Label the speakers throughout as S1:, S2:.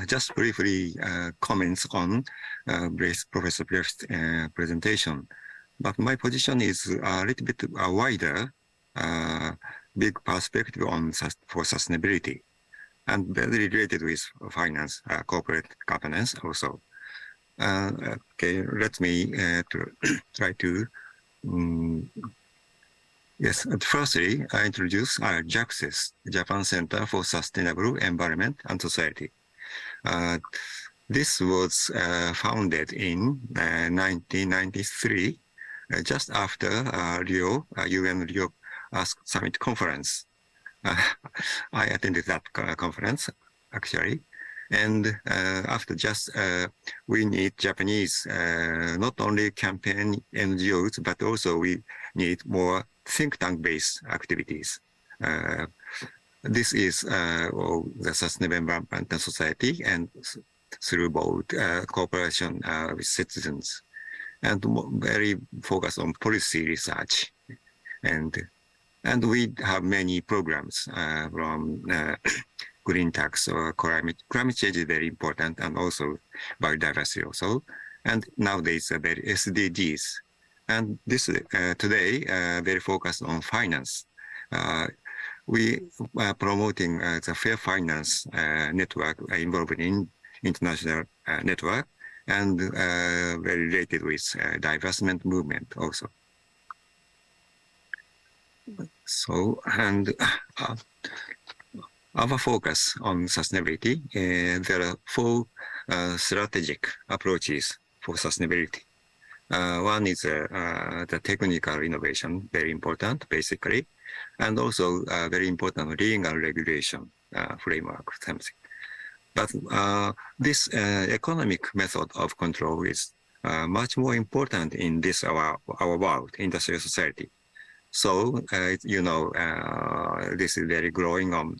S1: Just briefly comments on Professor Brecht's presentation. But my position is a little bit wider, big perspective on for sustainability, and very related with finance, corporate governance also. Okay, let me try to. Yes, firstly, I introduce JACSIS, Japan Center for Sustainable Environment and Society. This was founded in 1993, just after UN Rio Summit Conference. I attended that conference, actually. And after just, we need Japanese, not only campaign NGOs, but also we need more think tank-based activities. This is the Sustainable Environment and Society, and through both cooperation with citizens, and very focused on policy research. And we have many programs from green tax or climate change is very important, and also biodiversity also. And nowadays, very SDGs. And this today, very focused on finance. We are promoting the fair finance network involved in international network, and very related with divestment movement also. So, and our focus on sustainability, there are 4 strategic approaches for sustainability. One is the technical innovation, very important, basically, and also very important legal regulation framework, something. But this economic method of control is much more important in this our world, industrial society. So, you know, this is very growing on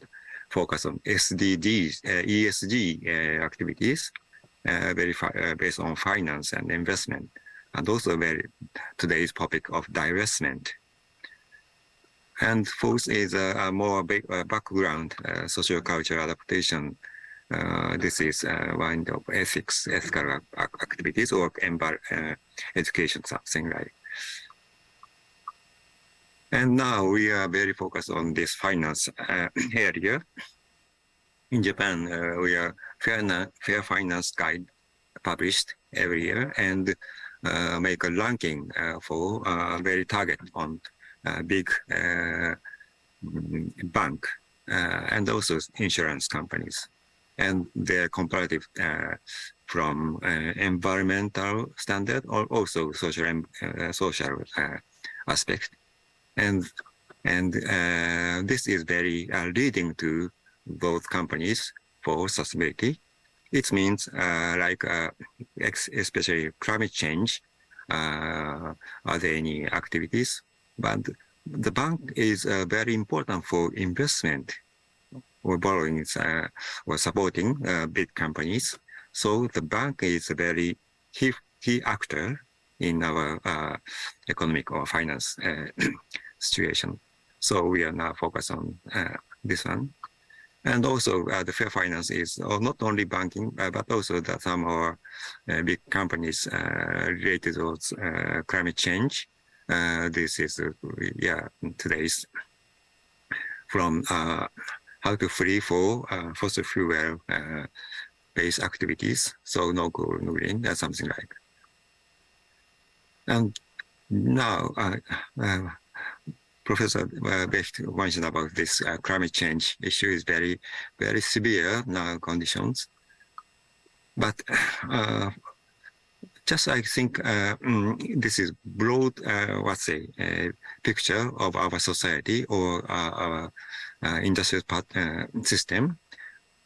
S1: focus on SDGs, ESG activities, very based on finance and investment, and also very today's topic of divestment. And fourth is a more background, socio-cultural adaptation. This is one of ethical activities or education, something like. And now we are very focused on this finance area. In Japan, we are Fair Finance Guide published every year, and make a ranking for very target on big bank and also insurance companies, and their comparative from environmental standard or also social aspect. And this is very leading to both companies for sustainability. It means especially climate change. Are there any activities? But the bank is very important for investment or borrowing or supporting big companies. So the bank is a very key actor in our economic or finance situation. So we are now focused on this one. And also the fair finance is not only banking, but also that some of our big companies related to climate change. This is, today's from how to free for fossil fuel based activities. So no coal, no green, something like. And now, Professor Becht mentioned about this climate change issue is very, very severe now conditions. But just I think this is broad, picture of our society or our industrial system.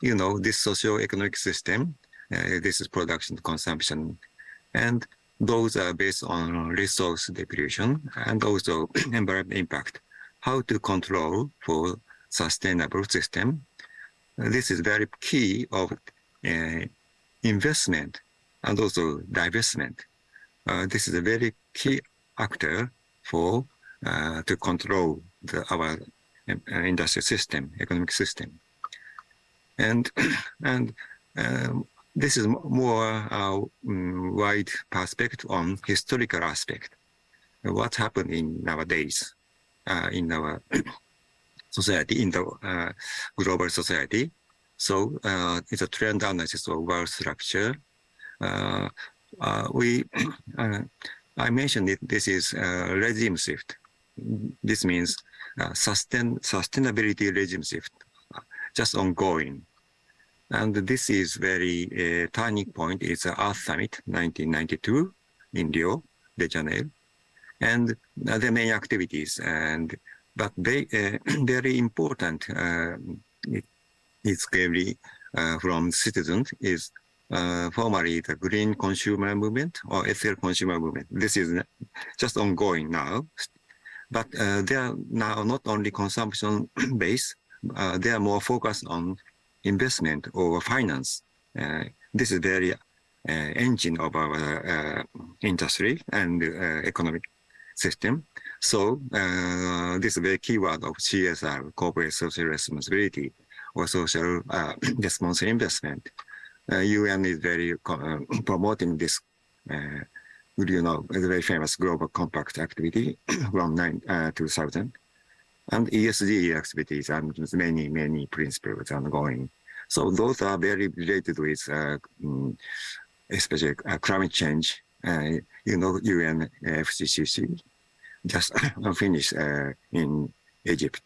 S1: You know, this socio-economic system, this is production, consumption, and those are based on resource depletion and also environmental impact. How to control for sustainable system. This is very key of investment and also divestment. This is a very key actor for to control our industrial system, economic system. And and this is more wide perspective on historical aspect. What happened in nowadays in our society, in the global society. So it's a trend analysis of world structure. I mentioned it. This is regime shift. This means sustainability regime shift, just ongoing. And this is very turning point. It's the Earth Summit 1992 in Rio de Janeiro, and the main activities. But they very important. It's clearly from citizens is formerly the green consumer movement or ethical consumer movement. This is just ongoing now, but they are now not only consumption based. They are more focused on investment or finance. This is very engine of our industry and economic system. So this is a very key word of CSR, corporate social responsibility, or social responsible investment. UN is very promoting this, you know, the very famous Global Compact activity from 2000. And ESG activities and many principles ongoing. So those are very related with especially climate change. You know, UNFCCC just finished in Egypt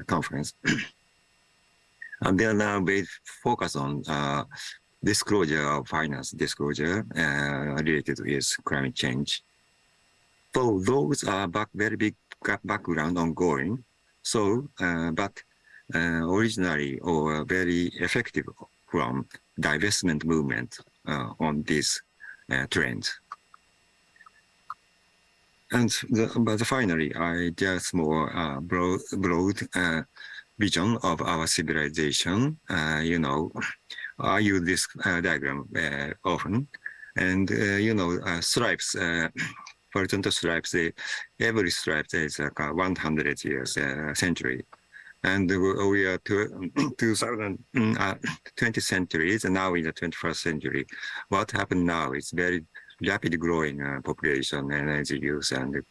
S1: conference. And they are now very focused on disclosure of finance disclosure related with climate change. So those are very big background ongoing. So, but originally or very effective from divestment movement on this trend. And but finally, I just more broad vision of our civilization. You know, I use this diagram often, and you know, stripes. Horizontal stripes, every stripe is like 100 years, century. And we are 20th centuries, and now in the 21st century. What happened now is very rapid growing population, energy use, and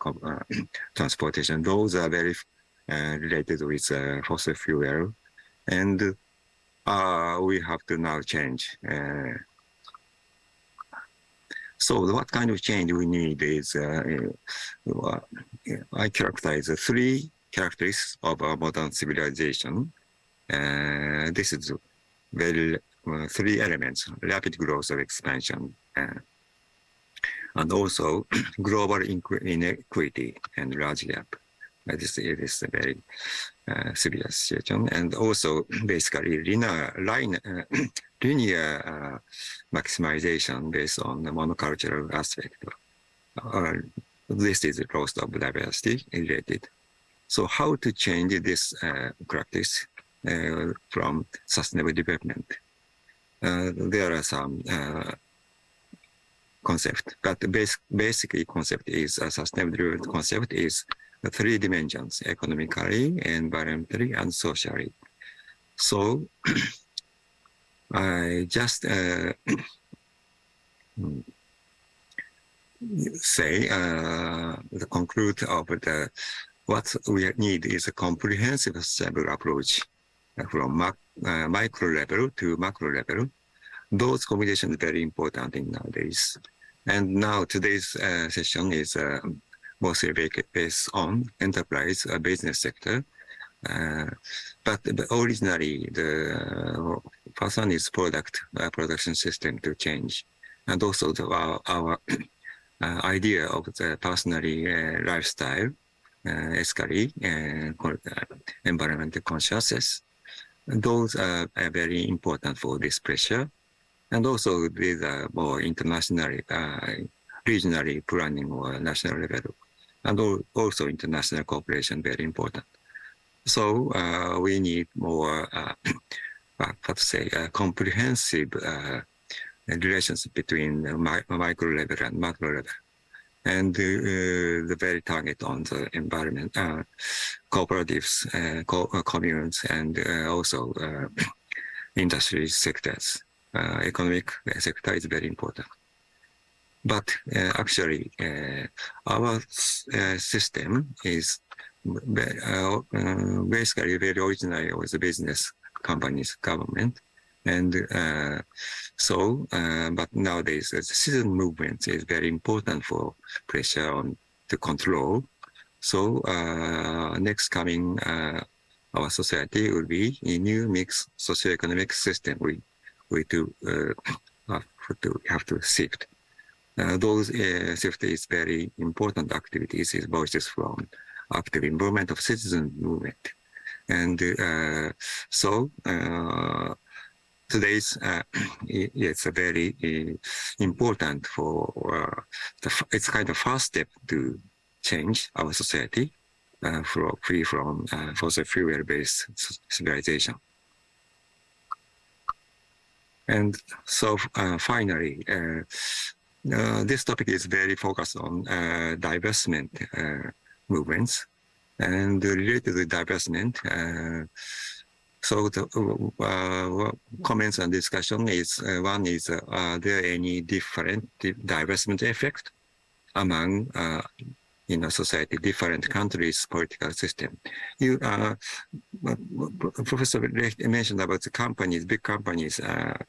S1: transportation. Those are very related with fossil fuel. And we have to now change. So what kind of change we need is, I characterize the three characteristics of our modern civilization. This is very three elements: rapid growth of expansion, and also global inequity and large gap. This is a very severe situation, and also basically linear maximization based on the monocultural aspect. This is the loss of diversity related. So how to change this practice from sustainable development? There are some concepts, but basically concept is sustainable development concept is the three dimensions: economically, environmentally, and socially. So I just say the conclude of the what we need is a comprehensive sustainable approach from micro level to macro level. Those combinations are very important in nowadays. And now today's session is mostly based on enterprise business sector. But originally, the first one is production system to change. And also our idea of the personally lifestyle, ECGI, environmental consciousness. Those are very important for this pressure. And also these are more internationally, regionally planning or national level. And also international cooperation, very important. So we need more, what to say, comprehensive relations between micro level and macro level. And the very target on the environment, cooperatives, communes, and also industry sectors. Economic sector is very important. But actually, our system is basically very original with the business companies, government. And but nowadays, the citizen movement is very important for pressure on the control. So next coming, our society will be a new mixed socio-economic system. We have to shift. Those shift is very important activities, is voices from active involvement of citizen movement. And today's it's a very important for it's kind of first step to change our society free from fossil fuel-based civilization. And so finally, this topic is very focused on divestment movements, and related to divestment. So the comments and discussion is one is are there any different divestment effect among society, different countries' political system? You Professor mentioned about the companies, big companies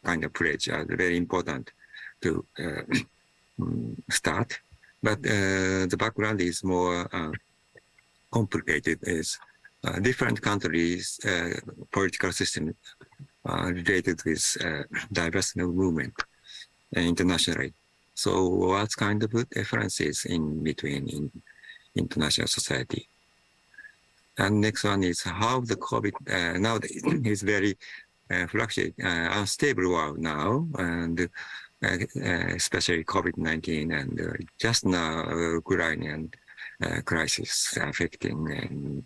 S1: kind of pledge are very important to start, but the background is more complicated. Is different countries' political system related with divestment movement internationally. So what kind of differences in between in international society? And next one is how the COVID nowadays is very fluctuating, unstable world now, and especially COVID-19 and just now Ukrainian crisis affecting. And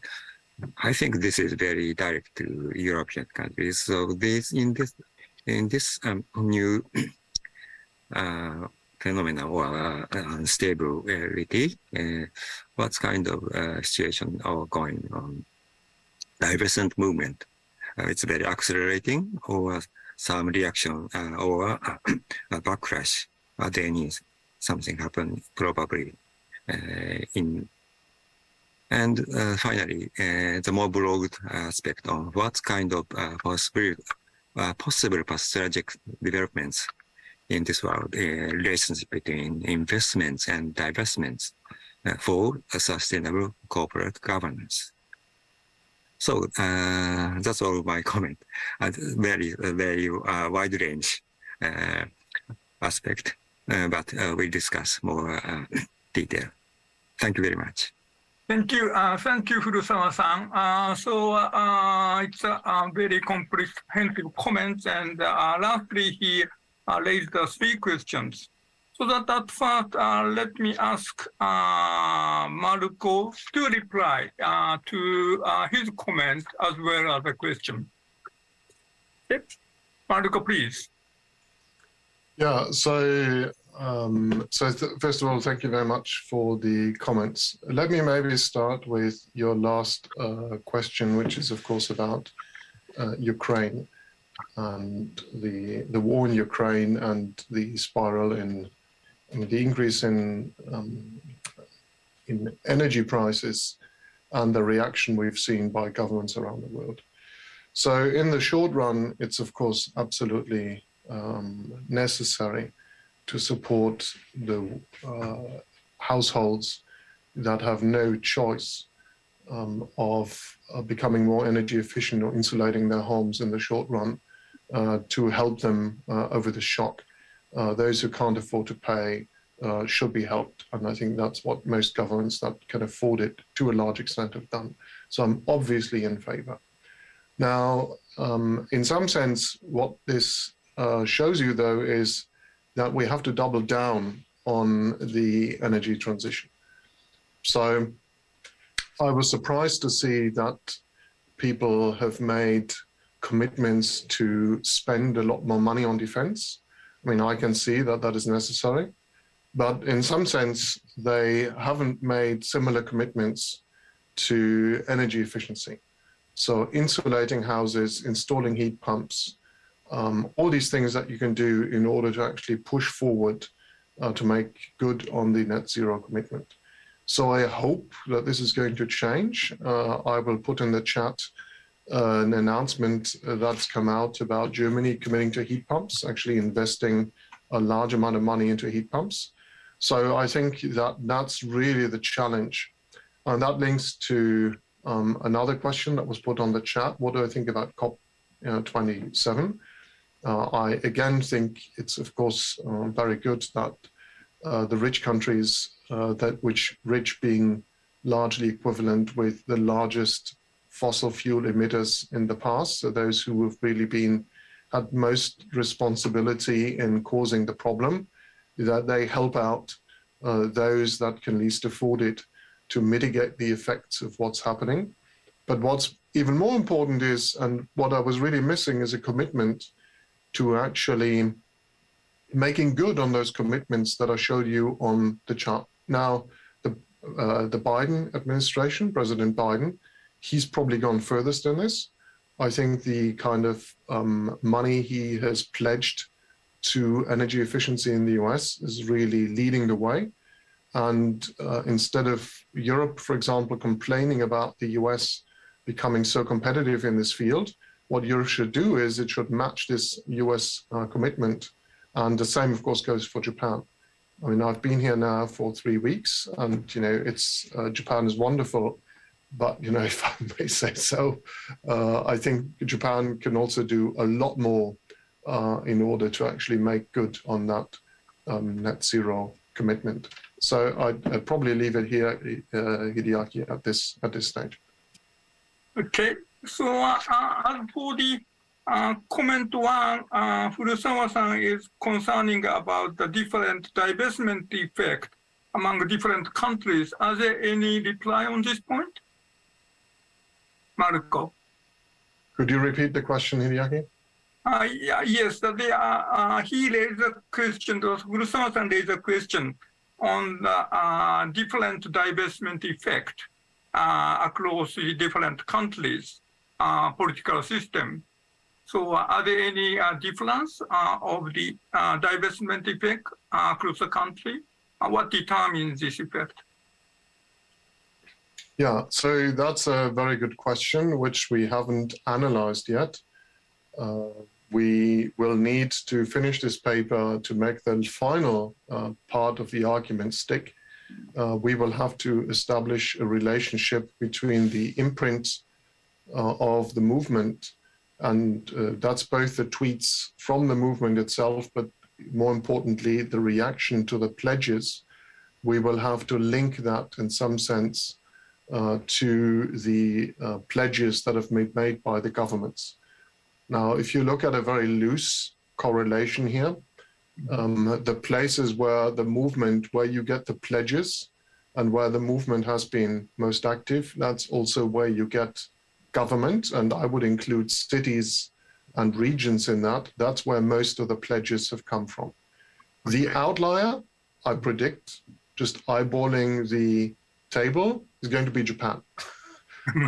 S1: I think this is very direct to European countries. So this in this new phenomena or unstability, what kind of situation are going on? Divestment movement, it's very accelerating, or some reaction or a backlash. There needs something happen probably in. And finally, the more broad aspect on what kind of possible strategic developments in this world, relationship between investments and divestments for a sustainable corporate governance. So that's all my comment. Very wide range aspect, but we'll discuss more detail. Thank you very much.
S2: Thank you, Furusawa-san. It's a very comprehensive comments, and lastly, he raised 3 questions. So that at first, let me ask Marco to reply to his comment as well as the question. Yep. Marco, please.
S3: Yeah, so first of all, thank you very much for the comments. Let me maybe start with your last question, which is, of course, about Ukraine and the war in Ukraine and the spiral in the increase in energy prices and the reaction we've seen by governments around the world. So in the short run, it's, of course, absolutely necessary to support the households that have no choice of becoming more energy efficient or insulating their homes in the short run to help them over the shock. Those who can't afford to pay should be helped. And I think that's what most governments that can afford it to a large extent have done. So I'm obviously in favor. Now, in some sense, what this shows you, though, is that we have to double down on the energy transition. So I was surprised to see that people have made commitments to spend a lot more money on defense. I mean, I can see that that is necessary, but in some sense, they haven't made similar commitments to energy efficiency. So insulating houses, installing heat pumps, all these things that you can do in order to actually push forward to make good on the net zero commitment. So I hope that this is going to change. I will put in the chat an announcement that's come out about Germany committing to heat pumps, actually investing a large amount of money into heat pumps. So I think that that's really the challenge. And that links to another question that was put on the chat. What do I think about COP27? I again think it's, of course, very good that the rich countries, rich being largely equivalent with the largest fossil fuel emitters in the past, so those who have really had most responsibility in causing the problem, that they help out those that can least afford it to mitigate the effects of what's happening. But what's even more important is, and what I was really missing, is a commitment to actually making good on those commitments that I showed you on the chart. Now, the Biden administration, President Biden, he's probably gone furthest in this. I think the kind of money he has pledged to energy efficiency in the US is really leading the way. And instead of Europe, for example, complaining about the US becoming so competitive in this field, what Europe should do is it should match this US commitment. And the same, of course, goes for Japan. I mean, I've been here now for 3 weeks, and Japan is wonderful. But if I may say so, I think Japan can also do a lot more in order to actually make good on that net zero commitment. So I'd probably leave it here, Hideaki, at this stage.
S2: Okay. So as for the comment one, Furusawa-san is concerning about the different divestment effect among different countries. Are there any reply on this point? Marco.
S3: Could you repeat the question, Hideaki?
S2: Yes, he raised a question, Furusawa-san raised a question on the different divestment effect across the different countries, political system. So are there any difference of the divestment effect across the country? What determines this effect?
S3: Yeah, so that's a very good question, which we haven't analyzed yet. We will need to finish this paper to make the final part of the argument stick. We will have to establish a relationship between the imprint of the movement, and that's both the tweets from the movement itself, but more importantly, the reaction to the pledges. We will have to link that in some sense to the pledges that have been made by the governments. Now, if you look at a very loose correlation here, the places where the movement, where you get the pledges and where the movement has been most active, that's also where you get government, and I would include cities and regions in that. That's where most of the pledges have come from. The outlier, I predict, just eyeballing the table, is going to be Japan.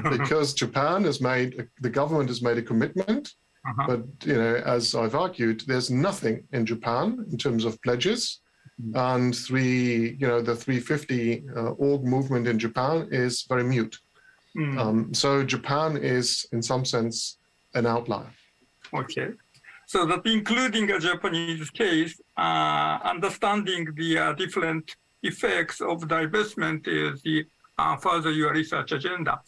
S3: Because Japan has made, the government has made a commitment, but as I've argued, there's nothing in Japan in terms of pledges, and the 350 org movement in Japan is very mute. So Japan is, in some sense, an outlier. Okay.
S2: So that including a Japanese case, understanding the different effects of divestment is the further your research agenda.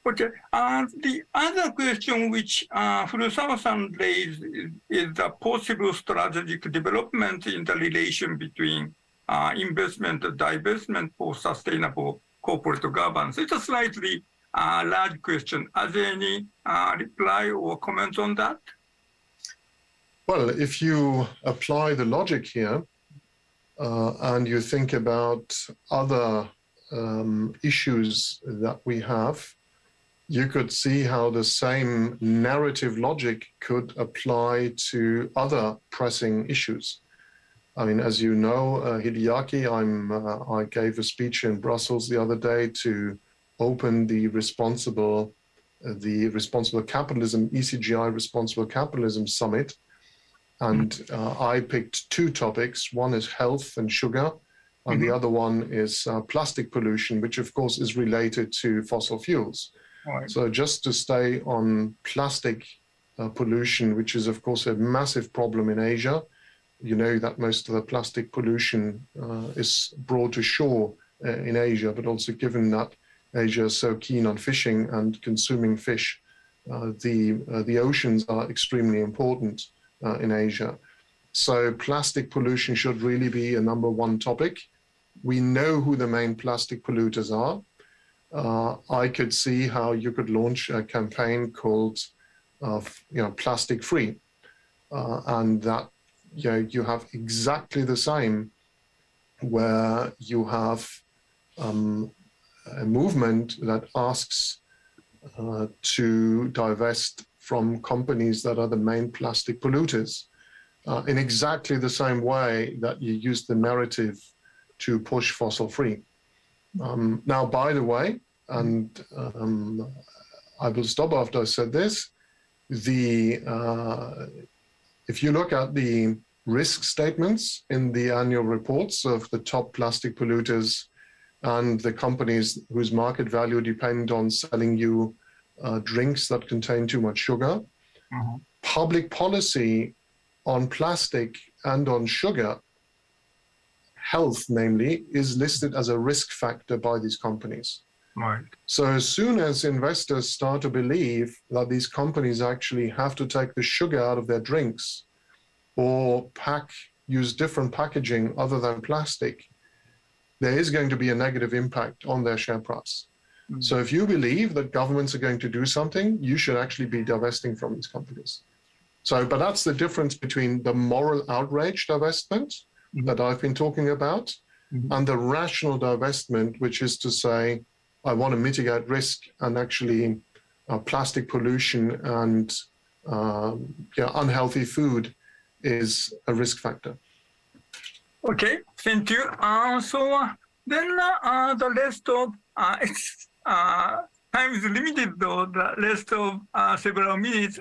S2: Okay. The other question which Furusawa-san raised is the possible strategic development in the relation between investment and divestment for sustainable corporate governance. It's a slightly large question. Are there any reply or comment on that?
S3: Well, if you apply the logic here and you think about other issues that we have, you could see how the same narrative logic could apply to other pressing issues. I mean, as you know, Hideaki, I gave a speech in Brussels the other day to open the responsible the Responsible Capitalism, ECGI Responsible Capitalism Summit. And I picked two topics. One is health and sugar, and the other one is plastic pollution, which of course is related to fossil fuels.
S2: Right.
S3: So just to stay on plastic pollution, which is of course a massive problem in Asia. You know that most of the plastic pollution is brought to shore in Asia, but also given that Asia is so keen on fishing and consuming fish, the oceans are extremely important in Asia. So plastic pollution should really be a #1 topic. We know who the main plastic polluters are. I could see how you could launch a campaign called plastic free, and that you have exactly the same, where you have a movement that asks to divest from companies that are the main plastic polluters, in exactly the same way that you use the narrative to push fossil free. Now, by the way, and I will stop after I said this, if you look at the risk statements in the annual reports of the top plastic polluters and the companies whose market value depend on selling you drinks that contain too much sugar, public policy on plastic and on sugar, health namely, is listed as a risk factor by these companies.
S2: Right.
S3: So as soon as investors start to believe that these companies actually have to take the sugar out of their drinks or use different packaging other than plastic, there is going to be a negative impact on their share price. So if you believe that governments are going to do something, you should actually be divesting from these companies. But that's the difference between the moral outrage divestment that I've been talking about and the rational divestment, which is to say, I want to mitigate risk, and actually plastic pollution and unhealthy food is a risk factor.
S2: Okay, thank you. Then the rest of time is limited, though. The rest of several minutes,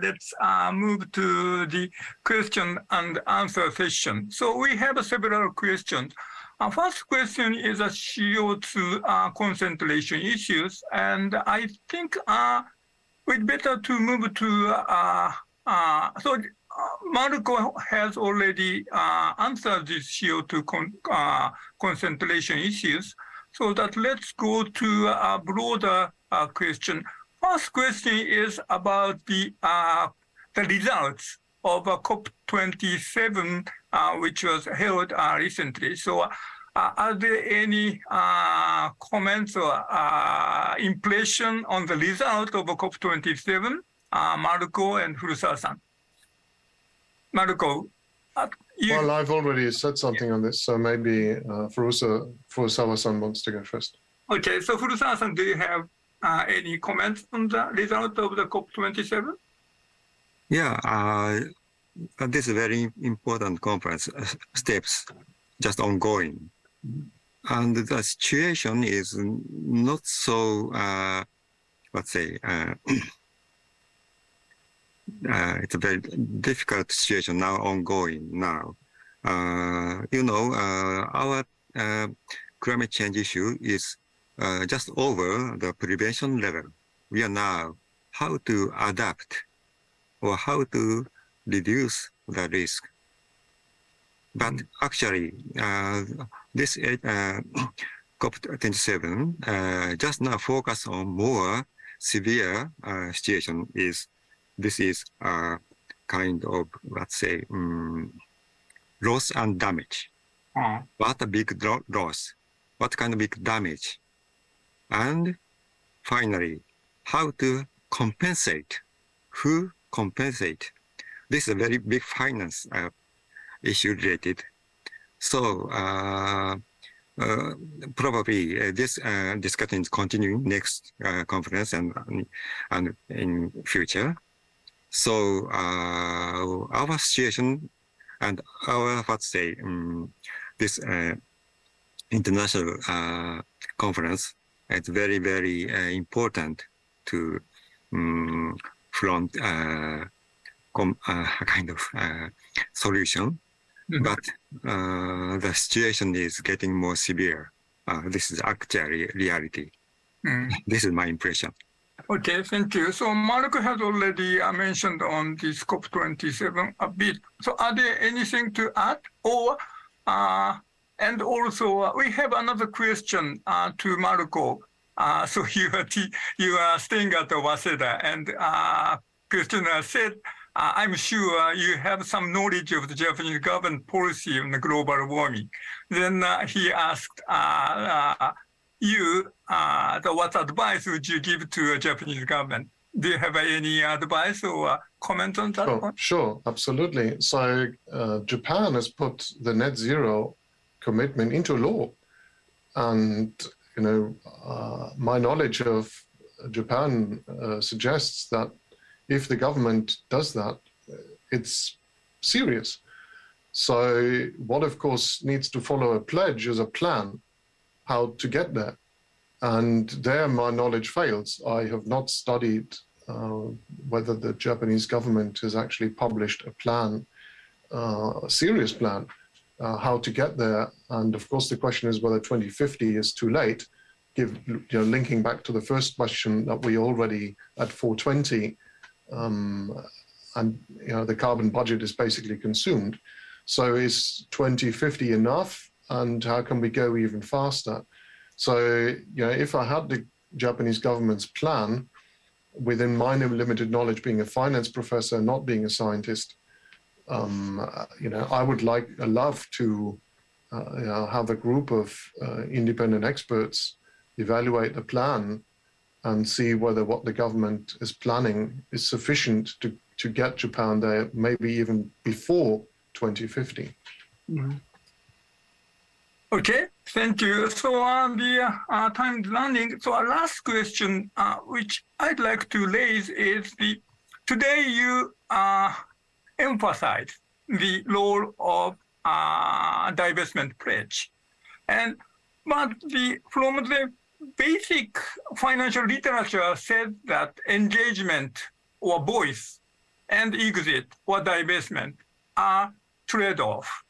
S2: let's move to the question and answer session. So we have several questions. First question is a CO2 concentration issues, and I think we'd better to move to Marco has already answered these CO2 concentration issues, so that let's go to a broader question. First question is about the results of COP27, which was held recently. So are there any comments or impression on the result of COP27, Marco and Furusawa-san? Marco,
S3: well, I've already said something on this, so maybe Furusawa-san wants to go first.
S2: Okay, so Furusawa-san, do you have any comments on the result of the COP27?
S1: Yeah, this is a very important conference, steps just ongoing. And the situation is not so, let's say, it's a very difficult situation now, ongoing now. Our climate change issue is just over the prevention level. We are now how to adapt or how to reduce the risk. But actually, this COP27 just now focus on more severe situation. This is a kind of, let's say, loss and damage. What a big loss, what kind of big damage. And finally, how to compensate, who compensate. This is a very big finance issue related. So probably this discussion is continuing next conference and in future. So our situation and our, let's say, this international conference is very, very important to front kind of solution. But the situation is getting more severe. This is actually reality. This is my impression.
S2: Okay, thank you. So Mark has already mentioned on this COP27 a bit. So are there anything to add? Or, and also we have another question to Marco. So you are staying at Waseda, and questioner said, I'm sure you have some knowledge of the Japanese government policy on the global warming. Then he asked what advice would you give to a Japanese government? Do you have any advice or comment on that one?
S3: Sure, absolutely. So Japan has put the net zero commitment into law. And, my knowledge of Japan suggests that if the government does that, it's serious. So what, of course, needs to follow a pledge is a plan how to get there. And there my knowledge fails. I have not studied whether the Japanese government has actually published a plan, a serious plan, how to get there. And of course, the question is whether 2050 is too late. Linking back to the first question that we already at 420, and the carbon budget is basically consumed. So is 2050 enough? And how can we go even faster? So, if I had the Japanese government's plan, within my limited knowledge, being a finance professor, not being a scientist, I would love to have a group of independent experts evaluate the plan and see whether what the government is planning is sufficient to get Japan there, maybe even before 2050.
S2: Okay, thank you. So the time is running. So our last question, which I'd like to raise is today you emphasize the role of divestment pledge. But from the basic financial literature says that engagement or voice and exit or divestment are trade-off.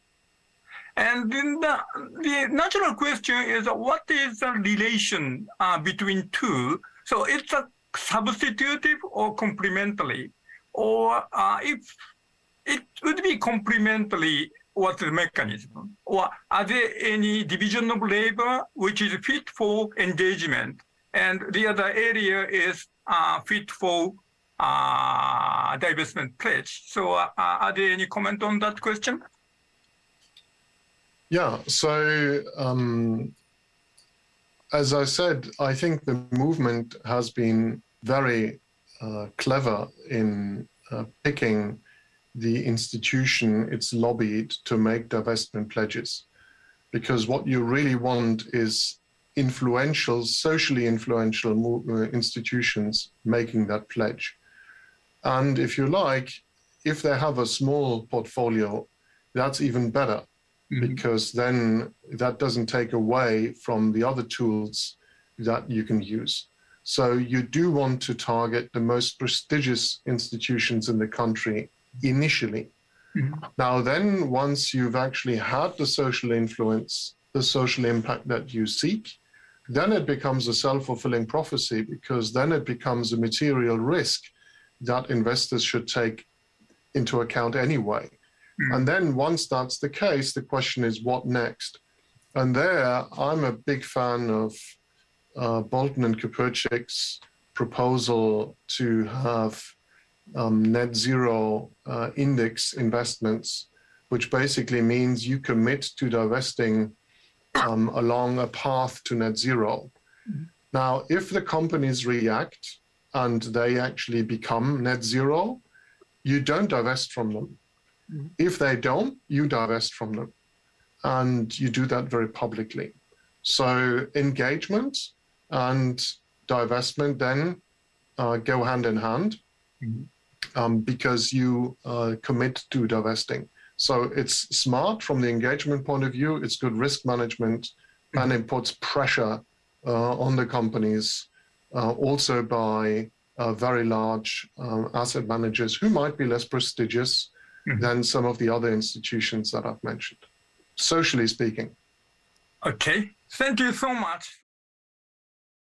S2: And then the natural question is, what is the relation between two? So it's a substitutive or complementary, or if it would be complementary, what's the mechanism? Or are there any division of labor which is fit for engagement, and the other area is fit for divestment pledge? So are there any comment on that question?
S3: Yeah, so as I said, I think the movement has been very clever in picking the institution it's lobbied to make divestment pledges. Because what you really want is influential, socially influential institutions making that pledge. And if you like, if they have a small portfolio, that's even better. Because then that doesn't take away from the other tools that you can use. So you do want to target the most prestigious institutions in the country initially. Now then, once you've actually had the social influence, the social impact that you seek, then it becomes a self-fulfilling prophecy, because then it becomes a material risk that investors should take into account anyway. And then once that's the case, the question is what next? And there, I'm a big fan of Bolton and Kupurchik's proposal to have net zero index investments, which basically means you commit to divesting along a path to net zero. Now, if the companies react and they actually become net zero, you don't divest from them. If they don't, you divest from them. And you do that very publicly. So engagement and divestment then go hand in hand because you commit to divesting. So it's smart from the engagement point of view, it's good risk management, and it puts pressure on the companies also by very large asset managers who might be less prestigious than some of the other institutions that I've mentioned, socially speaking.
S2: Okay, thank you so much.